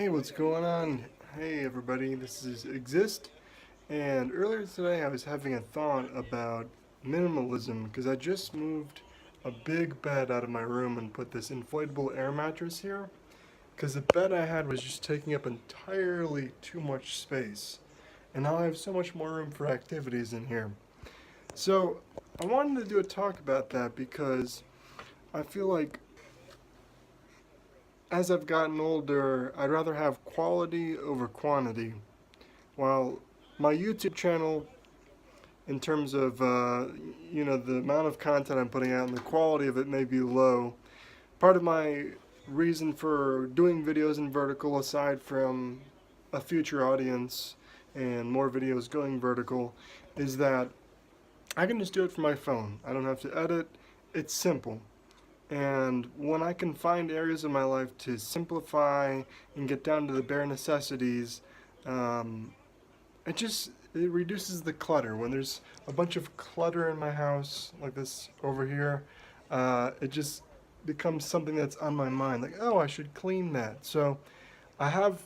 Hey, what's going on? Hey, everybody, this is Exist. And earlier today, I was having a thought about minimalism because I just moved a big bed out of my room and put this inflatable air mattress here because the bed I had was just taking up entirely too much space. And now I have so much more room for activities in here. So, I wanted to do a talk about that because I feel like as I've gotten older, I'd rather have quality over quantity. While my YouTube channel, in terms of the amount of content I'm putting out and the quality of it may be low, part of my reason for doing videos in vertical, aside from a future audience and more videos going vertical, is that I can just do it from my phone. I don't have to edit. It's simple. And when I can find areas in my life to simplify and get down to the bare necessities, um, it reduces the clutter. When there's a bunch of clutter in my house, like this over here, it just becomes something that's on my mind. Like, oh, I should clean that. So I have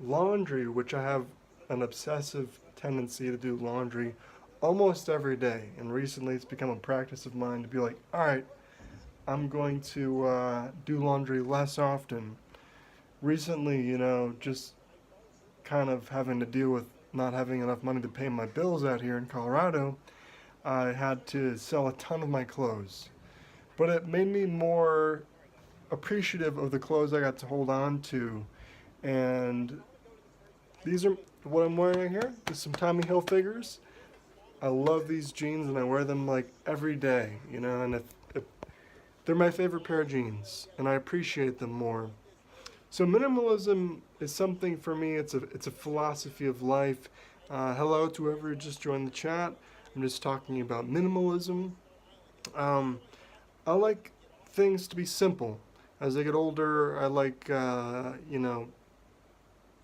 laundry, which I have an obsessive tendency to do laundry almost every day. And recently it's become a practice of mine to be like, all right, I'm going to do laundry less often. Recently, just kind of having to deal with not having enough money to pay my bills out here in Colorado, I had to sell a ton of my clothes. But it made me more appreciative of the clothes I got to hold on to. And these are what I'm wearing here. Just some Tommy Hilfigers. I love these jeans and I wear them like every day, and if they're my favorite pair of jeans and I appreciate them more. So minimalism is something for me. It's a philosophy of life. Hello to whoever just joined the chat. I'm just talking about minimalism. Um, I like things to be simple. As I get older, I like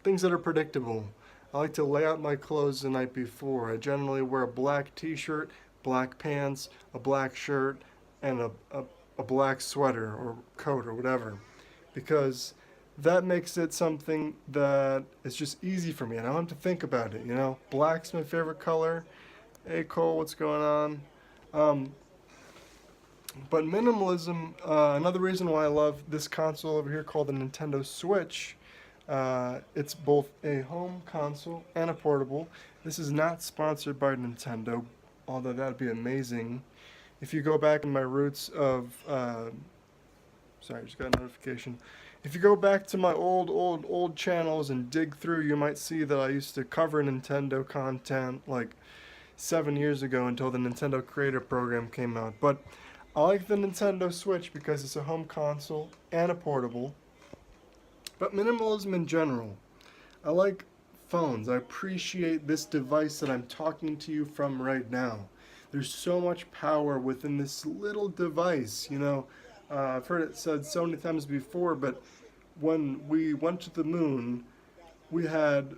things that are predictable. I like to lay out my clothes the night before. I generally wear a black T-shirt, black pants, a black shirt, and a black sweater or coat or whatever, because that makes it something that is just easy for me. I don't have to think about it. Black's my favorite color. Hey Cole, what's going on? Um, but minimalism, another reason why I love this console over here called the Nintendo Switch. It's both a home console and a portable. This is not sponsored by Nintendo, although that'd be amazing. If you go back in my roots of, sorry, I just got a notification. If you go back to my old channels and dig through, you might see that I used to cover Nintendo content like 7 years ago until the Nintendo Creator Program came out. But I like the Nintendo Switch because it's a home console and a portable. But minimalism in general. I like phones. I appreciate this device that I'm talking to you from right now. There's so much power within this little device. I've heard it said so many times before, but when we went to the moon, we had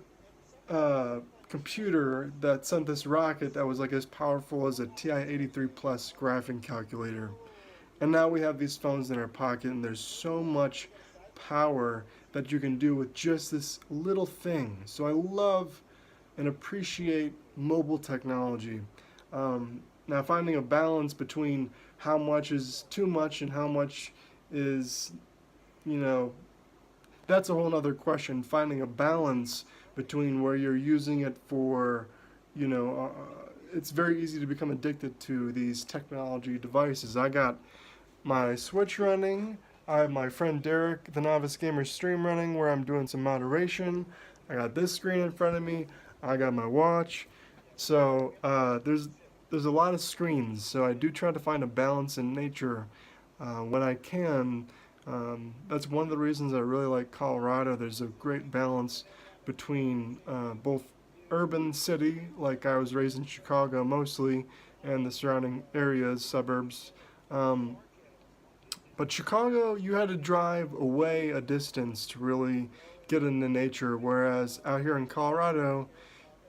a computer that sent this rocket that was like as powerful as a TI-83 Plus graphing calculator. And now we have these phones in our pocket, and there's so much power that you can do with just this little thing. So I love and appreciate mobile technology. Now, finding a balance between how much is too much and how much is, that's a whole other question. Finding a balance between where you're using it for, it's very easy to become addicted to these technology devices. I got my Switch running. I have my friend Derek, the Novice Gamer stream running where I'm doing some moderation. I got this screen in front of me. I got my watch. So there's a lot of screens. So I do try to find a balance in nature when I can. That's one of the reasons I really like Colorado. There's a great balance between both urban city, like I was raised in Chicago mostly, and the surrounding areas, suburbs. But Chicago, you had to drive away a distance to really get into nature, whereas out here in Colorado,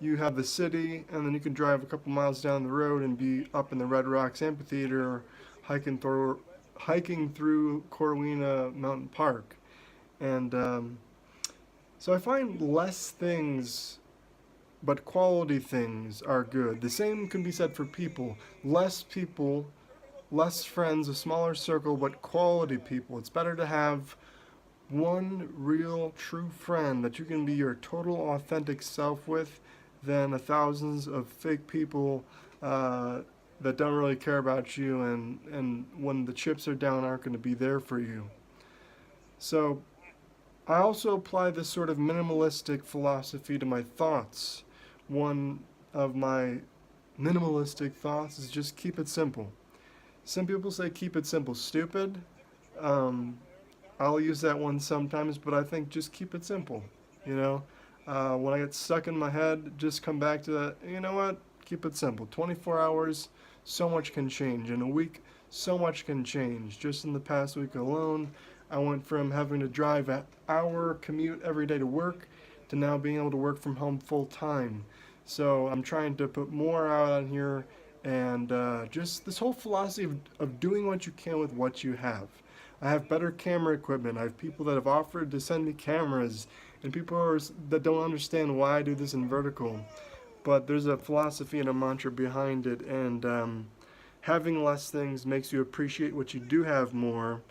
you have the city, and then you can drive a couple miles down the road and be up in the Red Rocks Amphitheater or hiking through Corwina Mountain Park. And So I find less things but quality things are good. The same can be said for people, less friends, a smaller circle, but quality people. It's better to have one real true friend that you can be your total authentic self with than thousands of fake people that don't really care about you and when the chips are down aren't going to be there for you. So I also apply this sort of minimalistic philosophy to my thoughts. One of my minimalistic thoughts is just keep it simple. Some people say keep it simple stupid. Um, I'll use that one sometimes, but I think just keep it simple. You know, when I get stuck in my head, just come back to that. You know what? Keep it simple. 24 hours, so much can change. In a week, so much can change. Just in the past week alone, I went from having to drive an hour commute every day to work to now being able to work from home full time. So I'm trying to put more out on here and just this whole philosophy of doing what you can with what you have. I have better camera equipment. I have people that have offered to send me cameras, and people that don't understand why I do this in vertical. But there's a philosophy and a mantra behind it, and having less things makes you appreciate what you do have more.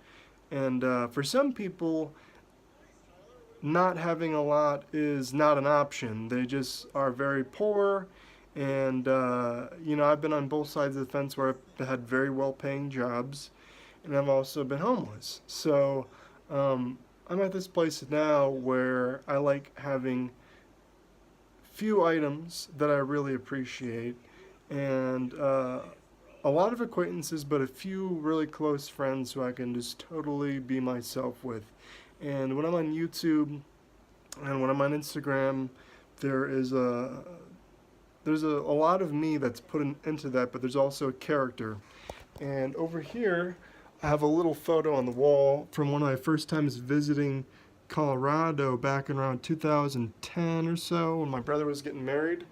And for some people, not having a lot is not an option. They just are very poor. And, I've been on both sides of the fence where I've had very well paying jobs and I've also been homeless. So I'm at this place now where I like having few items that I really appreciate and a lot of acquaintances, but a few really close friends who I can just totally be myself with. And when I'm on YouTube and when I'm on Instagram, there is a lot of me that's put into that, but there's also a character. And over here, I have a little photo on the wall from one of my first times visiting Colorado back in around 2010 or so when my brother was getting married.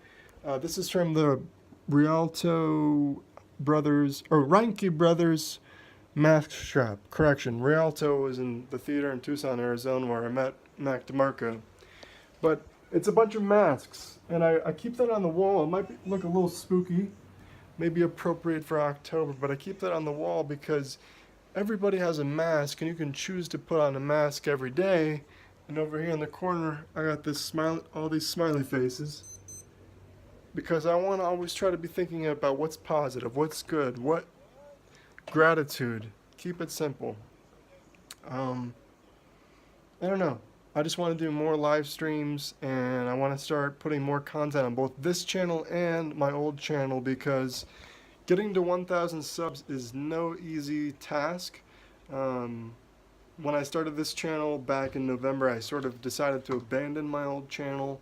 This is from the Rialto Brothers, or Reinke Brothers Mask Shop. Correction, Rialto was in the theater in Tucson, Arizona, where I met Mac DeMarco. But it's a bunch of masks, and I keep that on the wall. It might look a little spooky, maybe appropriate for October, but I keep that on the wall because everybody has a mask, and you can choose to put on a mask every day. And over here in the corner, I got all these smiley faces, because I want to always try to be thinking about what's positive, what's good, what gratitude. Keep it simple. I don't know. I just want to do more live streams and I want to start putting more content on both this channel and my old channel because getting to 1,000 subs is no easy task. When I started this channel back in November, I sort of decided to abandon my old channel,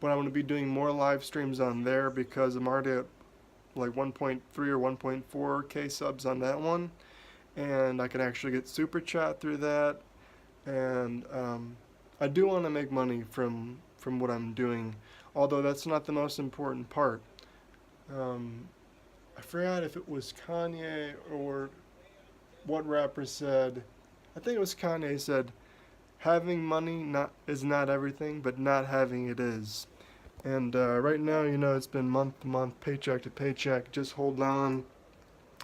but I'm going to be doing more live streams on there because I'm already at like 1.3 or 1.4k subs on that one, and I can actually get super chat through that, and I do want to make money from what I'm doing, although that's not the most important part. I forgot if it was Kanye or what rapper said. I think it was Kanye said, "Having money is not everything, but not having it is." And right now, it's been month to month, paycheck to paycheck, just hold on.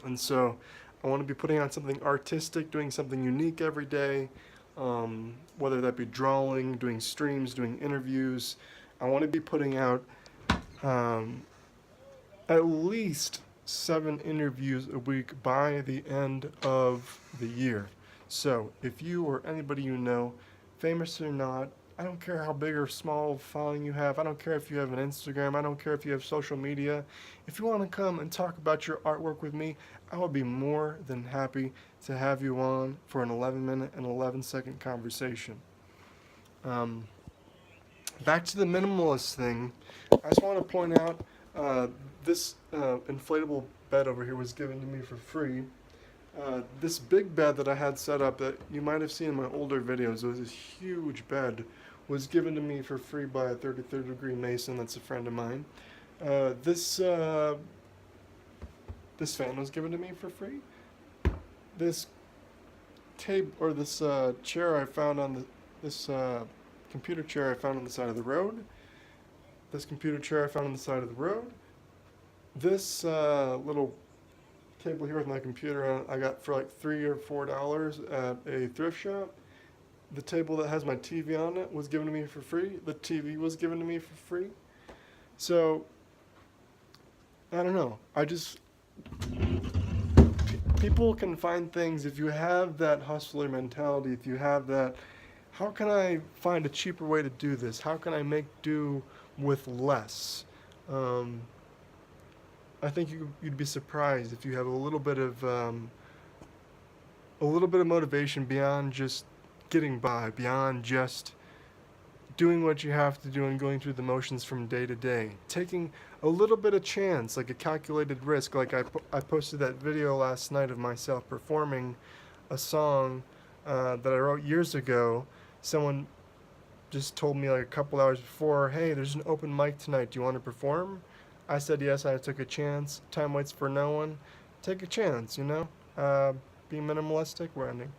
And so I want to be putting on something artistic, doing something unique every day, whether that be drawing, doing streams, doing interviews. I want to be putting out at least 7 interviews a week by the end of the year. So if you or anybody you know, famous or not, I don't care how big or small following you have. I don't care if you have an Instagram. I don't care if you have social media. If you want to come and talk about your artwork with me, I would be more than happy to have you on for an 11-minute and 11-second conversation. Back to the minimalist thing, I just want to point out this inflatable bed over here was given to me for free. This big bed that I had set up that you might have seen in my older videos, it was this huge bed, was given to me for free by a 33rd degree Mason that's a friend of mine. This fan was given to me for free. This table or this chair I found on this computer chair I found on the side of the road. This computer chair I found on the side of the road. This little table here with my computer on, I got for like $3 or $4 at a thrift shop. The table that has my TV on it was given to me for free. The TV was given to me for free. So, I don't know. People can find things if you have that hustler mentality, if you have that, how can I find a cheaper way to do this? How can I make do with less? I think you'd be surprised if you have a little bit of motivation beyond just getting by, beyond just doing what you have to do and going through the motions from day to day. Taking a little bit of chance, like a calculated risk. Like I posted that video last night of myself performing a song that I wrote years ago. Someone just told me like a couple hours before, hey, there's an open mic tonight. Do you want to perform? I said yes. I took a chance. Time waits for no one. Take a chance, you know? Be minimalistic. We're ending.